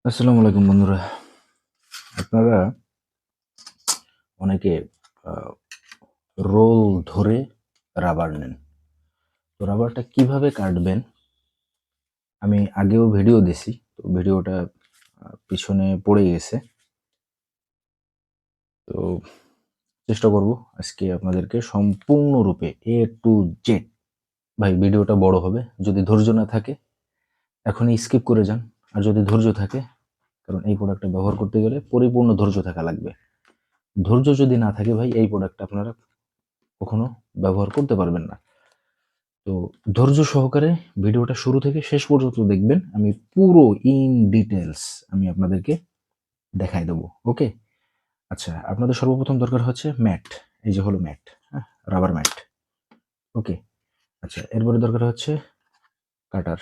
আসসালামু আলাইকুম বন্ধুরা। আপনারা অনেকে রোল ধরে রাবার নেন। তো রাবারটা কিভাবে কাটবেন আমি আগেও ভিডিও দিছি, তো ভিডিওটা পিছনে পড়ে গেছে। তো চেষ্টা করব আজকে আপনাদেরকে সম্পূর্ণরূপে এ টু জেড। ভাই ভিডিওটা বড় হবে, যদি ধৈর্য না থাকে এখনই স্কিপ করে যান, আর যদি ধৈর্য থাকে, কারণ এই প্রোডাক্টটা ব্যবহার করতে গেলে পরিপূর্ণ ধৈর্য থাকা লাগবে। ধৈর্য যদি না থাকে ভাই, এই প্রোডাক্টটা আপনারা কখনো ব্যবহার করতে পারবেন না। তো ধৈর্য সহকারে ভিডিওটা শুরু থেকে শেষ পর্যন্ত দেখবেন, আমি পুরো ইন ডিটেলস আমি আপনাদেরকে দেখাই দেবো। ওকে, আচ্ছা, আপনাদের সর্বপ্রথম দরকার হচ্ছে ম্যাট। এই যে হলো ম্যাট, হ্যাঁ, রাবার ম্যাট। ওকে, আচ্ছা, এরপরে দরকার হচ্ছে কাটার,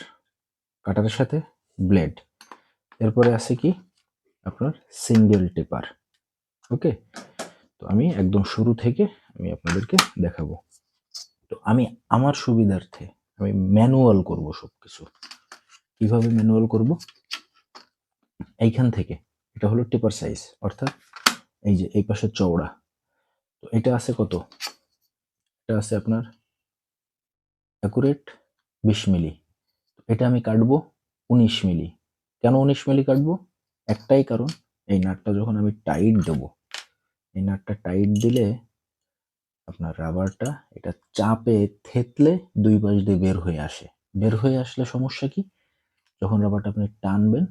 কাটারের সাথে ব্লেড। এরপরে আছে কি আপনার সিঙ্গেল টেপার। ওকে, তো আমি একদম শুরু থেকে আমি আপনাদেরকে দেখাবো। তো আমি আমার সুবিধার্থে আমি ম্যানুয়াল করব সবকিছু। কিভাবে ম্যানুয়াল করব? এইখান থেকে, এটা হলো টেপার সাইজ, অর্থাৎ এই যে এই পাশে চওড়া। তো এটা আছে কত? এটা আছে আপনার অ্যাকুরেট 20 মিলি। এটা আমি কাটবো 19 মিলি। কেন 19 মিলি কাটবো? একটাই কারণ, এই নাটটা যখন আমি টাইট দেব, এই নাটটা টাইট দিলে আপনার রাবারটা এটা চাপে থেতলে দুই পাশ দিয়ে বের হয়ে আসে। বের হয়ে আসলে সমস্যা কি? যখন রাবারটা আপনি টানবেন,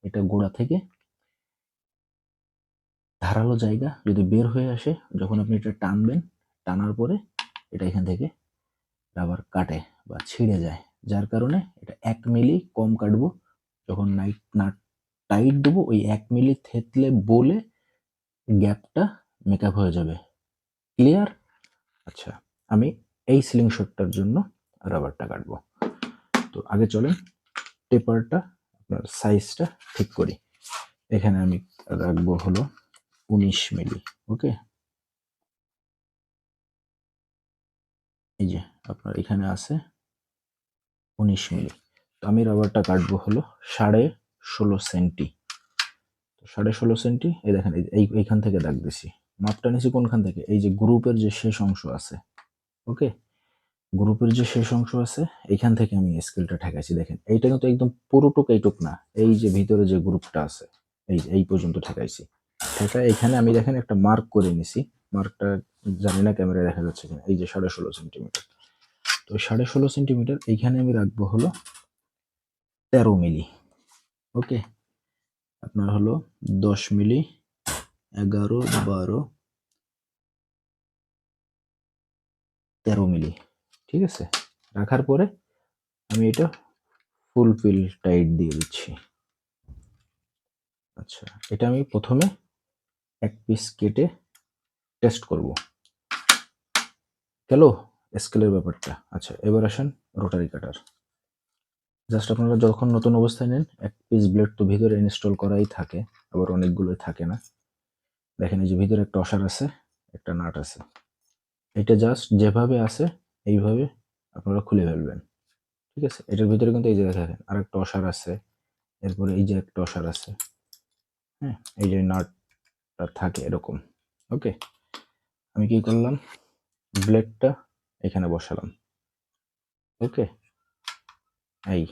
এটা গোড়া থেকে ধারালো জায়গা যদি বের হয়ে আসে, যখন আপনি এটা টানবেন, টানার পরে এটা এখান থেকে রাবার কাটে বা ছিঁড়ে যায়, যার কারণে এটা 1 মিলি কম কাটবো। যখন নাট টাইট দেবো, ওই 1 মিলি থেতলে বলে গ্যাপটা মেকআপ হয়ে যাবে। ক্লিয়ার? আচ্ছা, আমি এই সিলিং শটটার জন্য রাবারটা কাটবো। তো আগে চলেন টেপারটা আপনার সাইজটা ঠিক করি। এখানে আমি রাখবো হলো 19 মিলি। ওকে, এই যে আপনার এখানে আছে 19 মিলি। তো আমি রাবারটা কাটবো হলো 16.5 সেন্টি। তো 16.5 সেন্টি, এই দেখেন এইখান থেকে দাগ দিছি। মাপটা নিছি কোনখান থেকে? এই যে গ্রুপের যে শেষ অংশ আছে, ওকে, গ্রুপের যে শেষ অংশ আছে এইখান থেকে আমি স্কেলটা ঠেকাইছি। দেখেন এইটা কিন্তু একদম পুরোটুক এইটুক না, এই যে ভিতরে যে গ্রুপটা আছে এই পর্যন্ত ঠেকাইছি। ঠেকা এখানে আমি দেখেন একটা মার্ক করে নিছি। মার্কটা জানি না ক্যামেরায় দেখা যাচ্ছে কিনা। এই যে 16.5 সেন্টিমিটার। তো 16.5 সেন্টিমিটার এইখানে আমি রাখবো হলো 13 মিলি। ওকে, আপনার হলো 10 মিলি, 11, 12, 13 মিলি। ঠিক আছে, রাখার পরে আমি এটা ফুল ফিল টাইট দিয়ে দিচ্ছি। আচ্ছা, এটা আমি প্রথমে এক পিস কেটে টেস্ট করব। গেল স্কেলের ব্যাপারটা। আচ্ছা, এবার আসেন রোটারি কাটার। জাস্ট আপনারা যখন নতুন অবস্থায় নেন, এক পিস ব্লেড তো ভিতরে ইনস্টল করাই থাকে, আবার অনেকগুলোই থাকে না। দেখেন এই যে ভিতরে একটা অসার আছে, একটা নাট আছে। এটা জাস্ট যেভাবে আছে এইভাবে আপনারা খুলে ফেলবেন। ঠিক আছে, এটার ভিতরে কিন্তু এই যে দেখেন আর একটা অসার আছে, এরপরে এই যে একটা অসার আছে, হ্যাঁ, এই যে নাটটা থাকে এরকম। ওকে, আমি কি করলাম, ব্লেডটা এখানে বসালাম। ওকে, এই,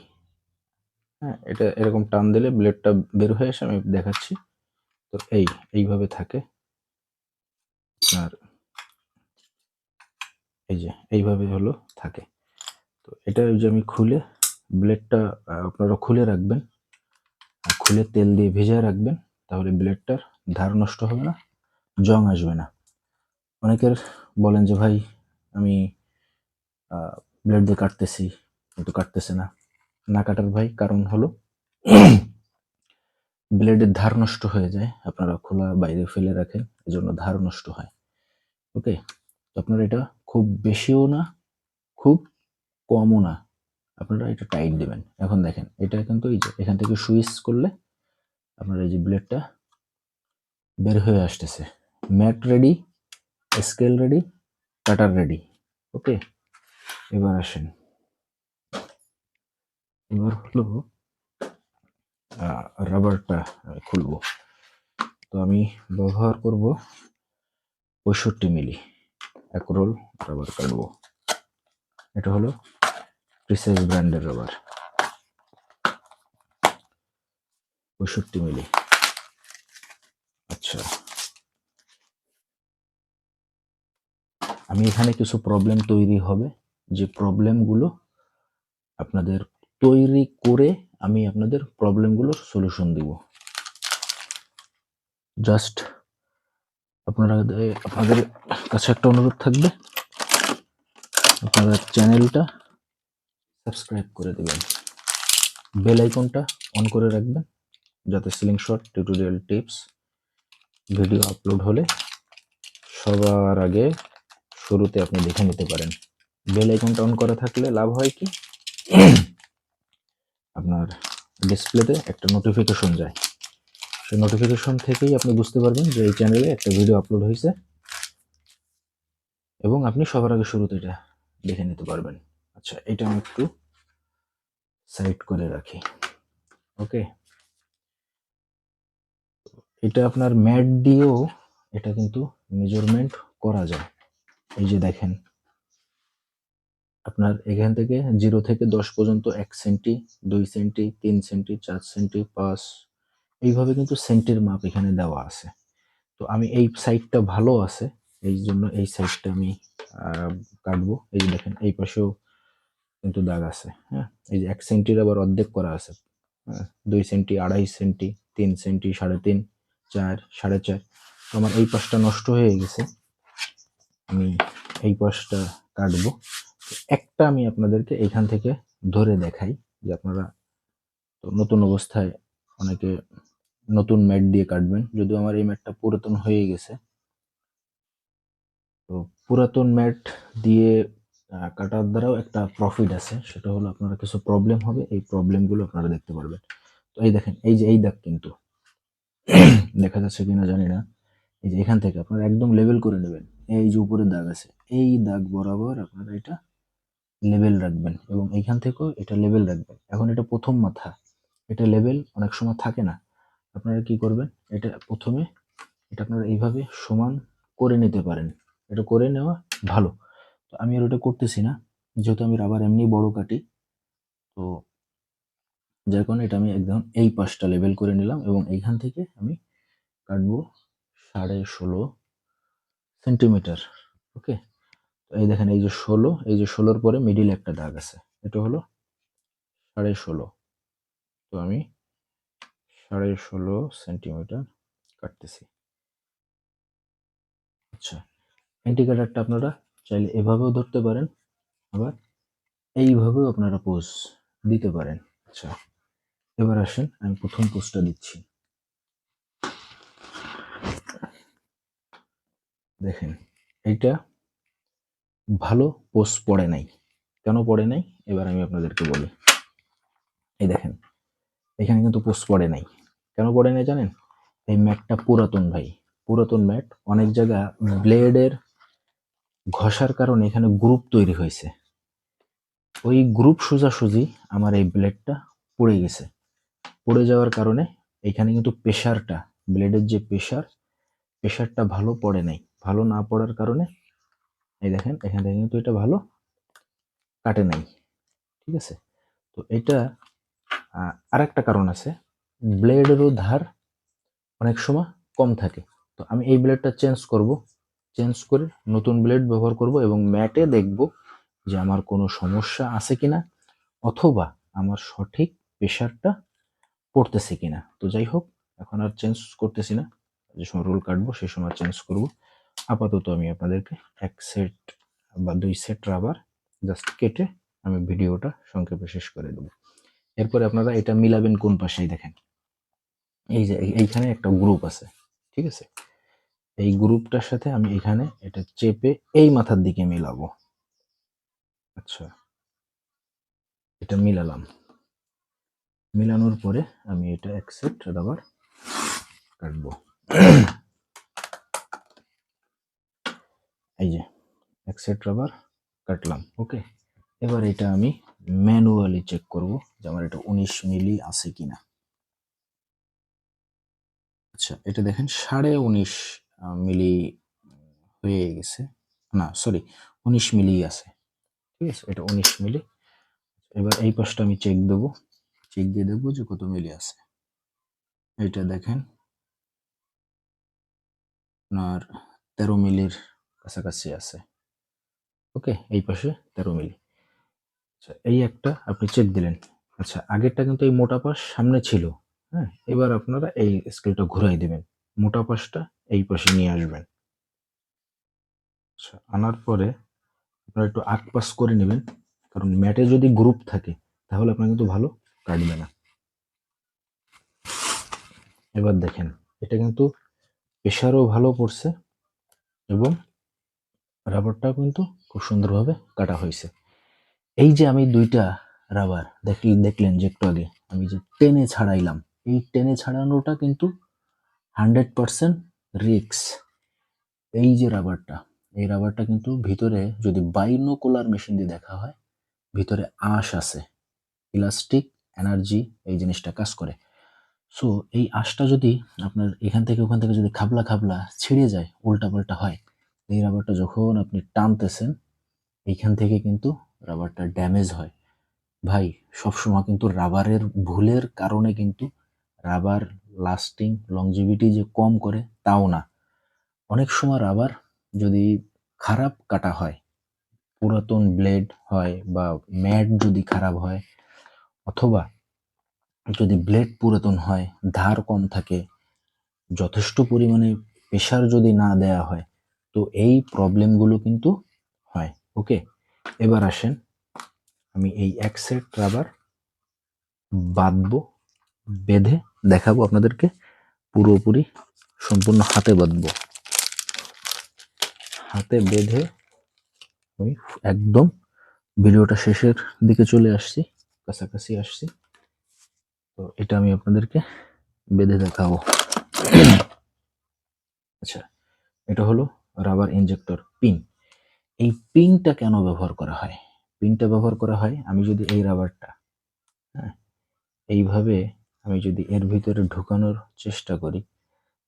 হ্যাঁ, এটা এরকম টান দিলে ব্লেডটা বের হয়ে আসে, আমি দেখাচ্ছি। তো এইভাবে থাকে আর এই যে এইভাবে হলো থাকে। তো এটা ওই যে আমি খুলে ব্লেডটা আপনারা খুলে রাখবেন, আর খুলে তেল দিয়ে ভেজে রাখবেন, তাহলে ব্লেডটার ধার নষ্ট হবে না, জং আসবে না। অনেকের বলেন যে ভাই আমি ব্লেড দিয়ে কাটতেছি কিন্তু কাটতেছে না। না কাটার ভাই কারণ হলো ব্লেডের ধার নষ্ট হয়ে যায়, আপনারা খোলা বাইরে ফেলে রাখেন, এজন্য ধার নষ্ট হয়। ওকে, তো আপনারা এটা খুব বেশিও না, খুব কমও না, আপনারা এটা টাইট দিবেন। এখন দেখেন এটা কিন্তু এই যে এখান থেকে সুইচ করলে আপনার এই যে ব্লেডটা বের হয়ে আসতেছে। ম্যাট রেডি, স্কেল রেডি, কাটার রেডি। ওকে, এবার আসেন, এবার হলো রাবারটা আমি খুলবো। তো আমি ব্যবহার করব 65 মিলি এক রোল রাবার কাটবো। এটা হলো প্রিসাইজ ব্র্যান্ডের রাবার, 65 মিলি। আচ্ছা, আমি এখানে কিছু প্রবলেম তৈরি হবে, যে প্রবলেমগুলো আপনাদের তৈরি করে আমি আপনাদের প্রবলেমগুলোর সলিউশন দিব। জাস্ট আপনাদের কাছে একটা অনুরোধ থাকবে, আপনারা চ্যানেলটা সাবস্ক্রাইব করে দেবেন, বেল আইকনটা অন করে রাখবেন, যাতে ceiling shot tutorial tips video upload হলে সবার আগে শুরুতে আপনি দেখে নিতে পারেন। বেল আইকনটা অন করা থাকলে লাভ হয় কি, আপনার ডিসপ্লেতে একটা নোটিফিকেশন যায়, সেই নোটিফিকেশন থেকেই আপনি বুঝতে পারবেন যে এই চ্যানেলে একটা ভিডিও আপলোড হয়েছে এবং আপনি সবার আগে শুরুতে এটা দেখে নিতে পারবেন। আচ্ছা, এটা আমি একটু সাইড করে রাখি। ওকে, এটা আপনার ম্যাট দিয়েও এটা কিন্তু মেজারমেন্ট করা যায়। এই যে দেখেন, আপনার এখান থেকে 0 থেকে 10 পর্যন্ত 1 সেন্টি, 2 সেন্টি, 3 সেন্টি, 4 সেন্টি, 5, এইভাবে কিন্তু সেন্টির মাপ এখানে দেওয়া আছে। তো আমি এই সাইডটা ভালো আছে, এই জন্য এই সাইডটা আমি কাটবো। এই যে দেখেন, এই পাশেও কিন্তু দাগ আছে। হ্যাঁ, এই যে 1 সেন্টির আবার অর্ধেক করা আছে। হ্যাঁ, 2 সেন্টি, 2.5 সেন্টি, 3 সেন্টি, 3.5, 4, 4.5। তো আমার এই পাশটা নষ্ট হয়ে গেছে, আমি এই পাশটা কাটবো। একটা আমি আপনাদেরকে এখান থেকে ধরে দেখাই, যে আপনারা তো নতুন অবস্থায় অনেকে নতুন ম্যাট দিয়ে কাটবেন, যদিও আমার এই ম্যাটটা পুরাতন হয়ে গেছে। তো পুরাতন ম্যাট দিয়ে কাটার দ্বারাও একটা প্রফিট আছে, সেটা হলো আপনারা কিছু প্রবলেম হবে, এই প্রবলেমগুলো আপনারা দেখতে পারবেন। তো এই দেখেন, এই যে এই দাগ কিন্তু দেখা যাচ্ছে কিনা জানি না, এই যে এখান থেকে আপনারা একদম লেভেল করে নেবেন। এই যে উপরে দাগ আছে, এই দাগ বরাবর আপনারা এটা লেভেল রাখবেন এবং এইখান থেকেও এটা লেভেল রাখবেন। এখন এটা প্রথম মাথা, এটা লেভেল অনেক সময় থাকে না, আপনারা কি করবেন, এটা প্রথমে এটা আপনারা এইভাবে সমান করে নিতে পারেন, এটা করে নেওয়া ভালো। তো আমি আর ওটা করতেছি না, যেহেতু আমি রাবার এমনি বড় কাটি, তো যার কারণে এটা আমি একদম এই পাশটা লেভেল করে নিলাম এবং এইখান থেকে আমি কাটবো 16.5 সেন্টিমিটার। ওকে, তো এই দেখেন, এই যে 16, এই যে 16-র পরে মিডিল একটা দাগ আছে, এটা হলো 16.5। তো আমি 16.5 সেন্টিমিটার কাটতেছি। আচ্ছা, ইন্ডিকেটারটা আপনারা চাইলে এভাবেও ধরতে পারেন, আবার এইভাবেও আপনারা পোজ দিতে পারেন। আচ্ছা, এবার আসেন, আমি প্রথম পোজটা দিচ্ছি। দেখেন, এইটা ভালো পোজ পড়ে নাই। কেন পড়ে নাই, এবার আমি আপনাদেরকে বলি। এই দেখেন, এখানে কিন্তু পোজ পড়ে নাই। কেন পড়ে নাই জানেন? এই ম্যাটটা পুরাতন ভাই, পুরাতন ম্যাট, অনেক জায়গা ব্লেডের ঘষার কারণে এখানে গ্রুপ তৈরি হয়েছে। ওই গ্রুপ সোজাসুজি আমার এই ব্লেডটা পড়ে গেছে। পড়ে যাওয়ার কারণে এখানে কিন্তু প্রেশারটা, ব্লেডের যে প্রেশারটা ভালো পড়ে নাই। ভালো না পড়ার কারণে এই দেখেন, এখান থেকে কিন্তু এটা ভালো কাটে নাই। ঠিক আছে, তো এটা আরেকটা কারণ আছে, ব্লেডেরও ধার অনেক সময় কম থাকে। তো আমি এই ব্লেডটা চেঞ্জ করব, চেঞ্জ করে নতুন ব্লেড ব্যবহার করব এবং ম্যাটে দেখব যে আমার কোনো সমস্যা আছে কিনা, অথবা আমার সঠিক প্রেশারটা পড়তেছে কিনা। তো যাই হোক, এখন আর চেঞ্জ করতেছি না, যে সময় রোল কাটবো সেই সময় চেঞ্জ করব। আপাতত আমি আপনাদেরকে 1 সেট বা 2 সেট রাবার জাস্ট কেটে আমি ভিডিওটা সংক্ষেপে শেষ করে দেবো। এরপরে আপনারা এটা মিলাবেন কোন পাশেই, দেখেন এই যে এইখানে একটা গ্রুপ আছে, ঠিক আছে, এই গ্রুপটার সাথে আমি এখানে এটা চেপে এই মাথার দিকে মিলাবো। আচ্ছা, এটা মিলালাম, মিলানোর পরে আমি এটা 1 সেট রাবার কাটবো। এই যে 1 সেট রাবার কাটলাম। ওকে, এবার এটা আমি ম্যানুয়ালি চেক করব যে আমার এটা 19 মিলি আছে কিনা। আচ্ছা, এটা দেখেন 19.5 মিলি হয়ে গেছে। না সরি, 19 মিলি আছে। ঠিক আছে, এটা 19 মিলি। এবার এই পাশটা আমি চেক দেবো, চেক দিয়ে দেখবো যে কত মিলি আছে। এটা দেখেন আপনার 13 মিলির কাছাকাছি আছে। ওকে, এই পাশে 13 মিলি। আচ্ছা, এই একটা আপনি চেক দিলেন। আচ্ছা, আগেরটা কিন্তু এই মোটা পাশ সামনে ছিল। হ্যাঁ, এবার আপনারা এই স্কেলটা ঘুরাই দিবেন, মোটা পাশটা এই পাশে নিয়ে আসবেন। আচ্ছা, আনার পরে আপনারা একটু আগ পাশ করে নেবেন, কারণ ম্যাটে যদি গ্রুপ থাকে তাহলে আপনার কিন্তু ভালো কাটবে না। এবার দেখেন এটা কিন্তু প্রেশারও ভালো পড়ছে এবং রাবারটাও কিন্তু খুব সুন্দরভাবে কাটা হয়েছে। এই যে আমি দুইটা রাবার দেখলেন যে একটু আগে আমি যে টেনে ছাড়াইলাম, এই টেনে ছাড়ানোটা কিন্তু 100% রিক্স। এই যে রাবারটা, এই রাবারটা কিন্তু ভিতরে যদি বাইনোকুলার মেশিন দিয়ে দেখা হয়, ভিতরে আঁশ আছে, ইলাস্টিক এনার্জি এই জিনিসটা কাজ করে। সো এই আঁশটা যদি আপনার এখান থেকে ওখান থেকে যদি খাবলা খাবলা ছিঁড়ে যায়, উল্টা পাল্টা হয়, এই রাবারটা যখন আপনি টানতেছেন এইখান থেকে কিন্তু রাবারটা ড্যামেজ হয়। ভাই, সবসময় কিন্তু রাবারের ভুলের কারণে কিন্তু রাবার লাস্টিং লংজিভিটি যে কম করে তাও না। অনেক সময় রাবার যদি খারাপ কাটা হয়, পুরাতন ব্লেড হয় বা ম্যাট যদি খারাপ হয়, অথবা যদি ব্লেড পুরাতন হয়, ধার কম থাকে, যথেষ্ট পরিমাণে প্রেশার যদি না দেয়া হয়, তো এই প্রবলেমগুলো কিন্তু হয়। ওকে, এবার আসেন আমি এই এক সেট রাবার বাঁধবো, বেঁধে দেখাবো আপনাদেরকে, পুরোপুরি সম্পূর্ণ হাতে বাঁধবো। হাতে বেঁধে আমি একদম ভিডিওটা শেষের দিকে চলে আসছি, কাছাকাছি আসছি। তো এটা আমি আপনাদেরকে বেঁধে দেখাবো। আচ্ছা, এটা হলো রাবার ইনজেক্টর পিন। এই পিনটা কেন ব্যবহার করা হয়? পিনটা ব্যবহার করা হয়, আমি যদি এই রাবারটা, হ্যাঁ, এইভাবে আমি যদি এর ভিতরে ঢুকানোর চেষ্টা করি,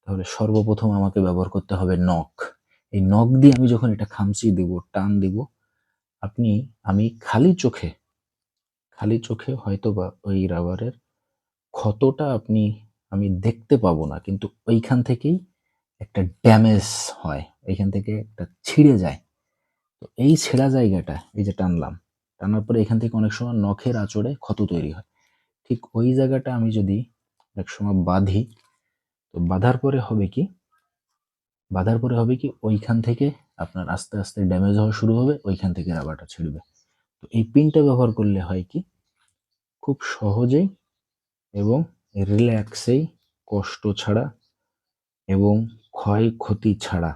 তাহলে সর্বপ্রথম আমাকে ব্যবহার করতে হবে নখ। এই নখ দিয়ে আমি যখন এটা খামচি দিব, টান দিব, আমি খালি চোখে হয়তোবা ওই রাবারের ক্ষতটা আমি দেখতে পাবো না, কিন্তু ওইখান থেকেই একটা ড্যামেজ হয়, এইখান থেকে একটা ছিঁড়ে যায়। তো এই ছেঁড়া জায়গাটা এই যে টানলাম, টানার পরে এখান থেকে অনেক সময় নখের আঁচড়ে ক্ষত তৈরি হয়। ঠিক ওই জায়গাটা আমি যদি এক সময় বাঁধি, তো বাঁধার পরে হবে কি ওইখান থেকে আপনার আস্তে আস্তে ড্যামেজ হওয়া শুরু হবে, ওইখান থেকে রাবারটা ছিঁড়বে। তো এই পিনটা ব্যবহার করলে হয় কি, খুব সহজেই এবং রিল্যাক্সেই, কষ্ট ছাড়া এবং ক্ষয়ক্ষতি ছাড়া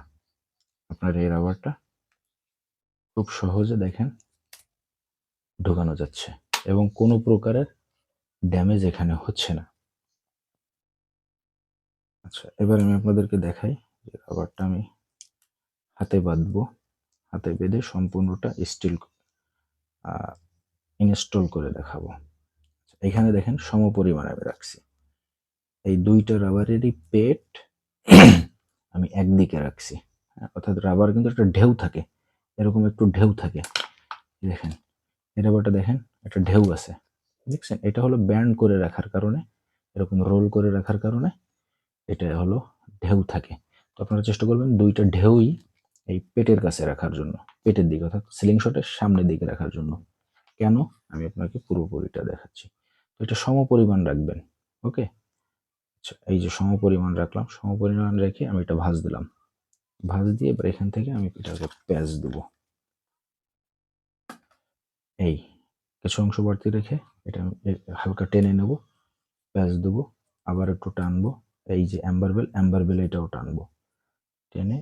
আপনার এই রাবারটা খুব সহজে দেখেন ঢোকানো যাচ্ছে এবং কোনো প্রকারের ড্যামেজ এখানে হচ্ছে না। আচ্ছা, এবার আমি আপনাদেরকে দেখাই যে রাবারটা আমি হাতে বাঁধবো, হাতে বেঁধে সম্পূর্ণটা স্টিল ইনস্টল করে দেখাবো। এখানে দেখেন সমপরিমাণে আমি রাখছি। এই দুইটা রাবারেরই পেট আমি একদিকে রাখছি। অর্থাৎ রাবার কিন্তু একটা ঢেউ থাকে, এরকম একটু ঢেউ থাকে। দেখেন এই রাবারটা দেখেন একটা ঢেউ আছে, দেখছেন? এটা হলো ব্যান্ড করে রাখার কারণে, এরকম রোল করে রাখার কারণে এটা হলো ঢেউ থাকে। তো আপনারা চেষ্টা করবেন দুইটা ঢেউই এই পেটের কাছে রাখার জন্য, পেটের দিকে অর্থাৎ সিলিং শটের সামনের দিকে রাখার জন্য। কেন, আমি আপনাকে পুরোপুরিটা দেখাচ্ছি। তো এটা সমপরিমাণ রাখবেন। ওকে, আচ্ছা, এই যে সমপরিমাণ রাখলাম, সমপরিমাণ রেখে আমি এটা ভাঁজ দিলাম, ভাঁজ দিয়ে এবার এখান থেকে আমি এটাকে প্যাঁচ দেবো। এই কিছু অংশ বাড়তি রেখে এটা আমি হালকা টেনে নেব, প্যাঁচ দেবো, আবার একটু টানবো। এই যে অ্যাম্বার বেল এটাও টানবো, টেনে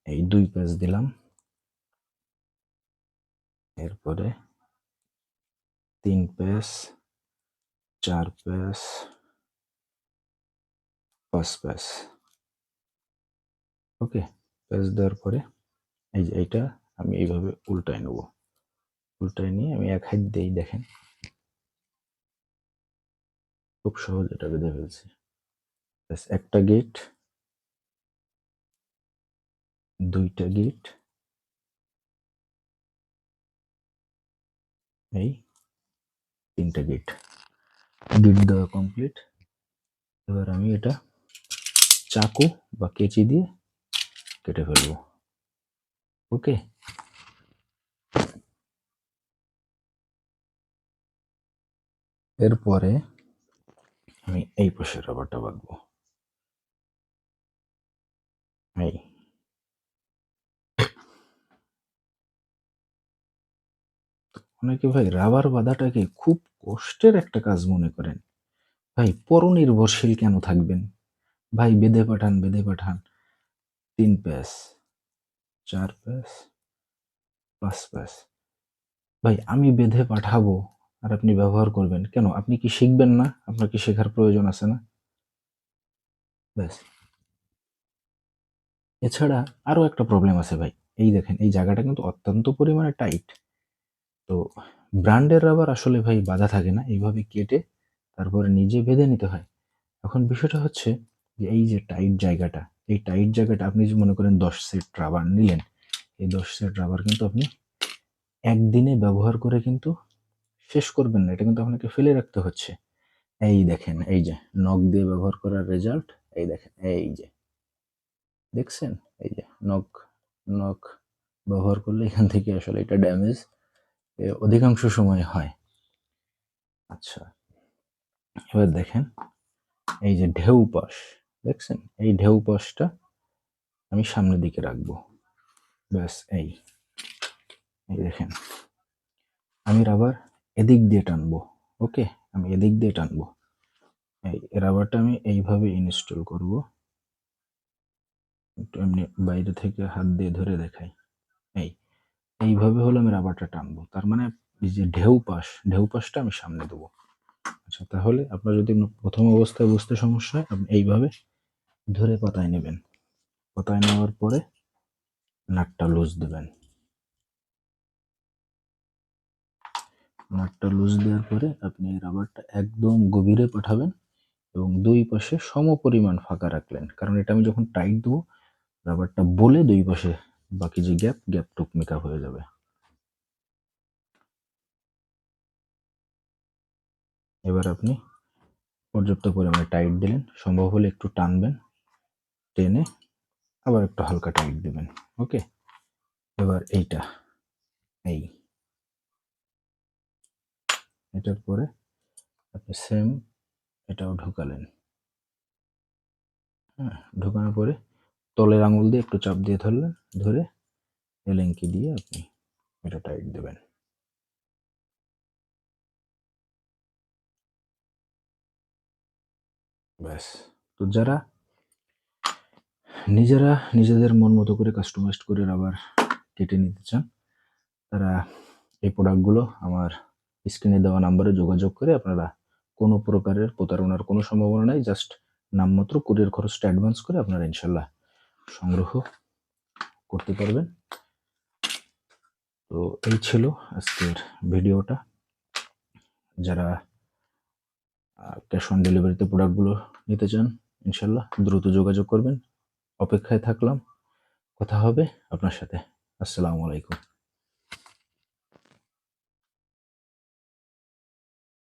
এই 2 প্যাঁচ দিলাম, এরপরে 3 প্যাঁচ, 4 প্যাঁচ, 5 প্যাঁচ। ওকে, প্যাঁচ দেওয়ার পরে এই যে এইটা আমি এইভাবে উল্টায় নেব, উল্টায় নিয়ে আমি এক হাত দিয়েই দেখেন খুব সহজ এটা বেঁধে ফেলছি। ব্যাস একটা গেট 2টা গিট, এই 3টা গিট দেওয়া কমপ্লিট। এবার আমি এটা চাকু বা কেচি দিয়ে কেটে ফেলবো। ওকে, এরপরে আমি এই পাশের রাবারটা বাঁধবো। এই অনেকে ভাই রাবার বাঁধাটাকে খুব কষ্টের একটা কাজ মনে করেন। ভাই পরনির্ভরশীল কেন থাকবেন? ভাই বেঁধে পাঠান, 3 প্যাচ, 4 প্যাচ, 5 প্যাচ। ভাই আমি বেঁধে পাঠাবো আর আপনি ব্যবহার করবেন কেন? আপনি কি শিখবেন না? আপনার কি শেখার প্রয়োজন আছে না? ব্যাস। এছাড়া আরো একটা প্রবলেম আছে ভাই। এই দেখেন, এই জায়গাটা কিন্তু অত্যন্ত পরিমাণে টাইট। তো ব্র্যান্ডের রাবার আসলে ভাই বাঁধা থাকে না, এইভাবে কেটে তারপরে নিজে বেঁধে নিতে হয়। এখন বিষয়টা হচ্ছে যে এই যে টাইট জায়গাটা, এই টাইট জায়গাটা আপনি যে মনে করেন 10 সেট রাবার নিলেন, এই 10 সেট রাবার কিন্তু আপনি একদিনে ব্যবহার করে কিন্তু শেষ করবেন না, এটা কিন্তু আপনাকে ফেলে রাখতে হচ্ছে। এই দেখেন, এই যে নখ দিয়ে ব্যবহার করার রেজাল্ট, এই দেখেন, এই যে দেখছেন, এই যে নখ নখ ব্যবহার করলে এখান থেকে আসলে এটা ড্যামেজ অধিকাংশ সময় হয়। আচ্ছা, এবার দেখেন, এই যে ঢেউ পাশ দেখছেন, এই ঢেউ পাশটা আমি সামনের দিকে রাখবো। ব্যাস, এই এই দেখেন, আমি রাবার এদিক দিয়ে টানবো। ওকে, আমি এদিক দিয়ে টানবো। এই রাবারটা আমি এইভাবে ইনস্টল করব। একটু এমনি বাইরে থেকে হাত দিয়ে ধরে দেখাই। এই এইভাবে হলে আমি রাবারটা টানবো, তার মানে এই যে ঢেউ পাশটা আমি সামনে দেবো। আচ্ছা, তাহলে আপনার যদি প্রথম অবস্থায় বুঝতে সমস্যা হয়, আপনি এইভাবে ধরে পাতায় নেবেন। পাতায় নেওয়ার পরে নাটটা লুজ দেবেন। নাটটা লুজ দেওয়ার পরে আপনি এই রাবারটা একদম গভীরে পাঠাবেন এবং দুই পাশে সমপরিমাণ ফাঁকা রাখলেন, কারণ এটা আমি যখন টাইট দেবো রাবারটা বলে দুই পাশে বাকি যে গ্যাপটুক মেকআপ হয়ে যাবে। এবার আপনি পর্যাপ্ত পরিমাণে টাইট দিলেন, সম্ভব হলে একটু টানবেন, টেনে আবার একটু হালকা টাইট দিবেন। ওকে, এবার এইটা, এই এটার পরে আপনি সেম এটাও ঢুকালেন। হ্যাঁ, ঢুকানোর পরে তলের আঙুল দিয়ে একটু চাপ দিয়ে ধরলেন, ধরে এলেঙ্কি দিয়ে আপনি এটা টাইট দেবেন। ব্যাস। তো যারা নিজেরা নিজেদের মন মতো করে কাস্টমাইজড করে রাবার কেটে নিতে চান, তারা এই প্রোডাক্টগুলো আমার স্ক্রিনে দেওয়া নাম্বারে যোগাযোগ করে আপনারা কোনো প্রকারের প্রতারণার কোনো সম্ভাবনা নাই, জাস্ট নামমাত্র কুরিয়ার খরচটা অ্যাডভান্স করে আপনারা ইনশাল্লাহ সংগ্রহ করতে পারবেন। তো এই ছিল আজকের ভিডিওটা। যারা ক্যাশ অন ডেলিভারিতে প্রোডাক্টগুলো নিতে চান, ইনশাল্লাহ দ্রুত যোগাযোগ করবেন। অপেক্ষায় থাকলাম, কথা হবে আপনার সাথে। আসসালামু আলাইকুম।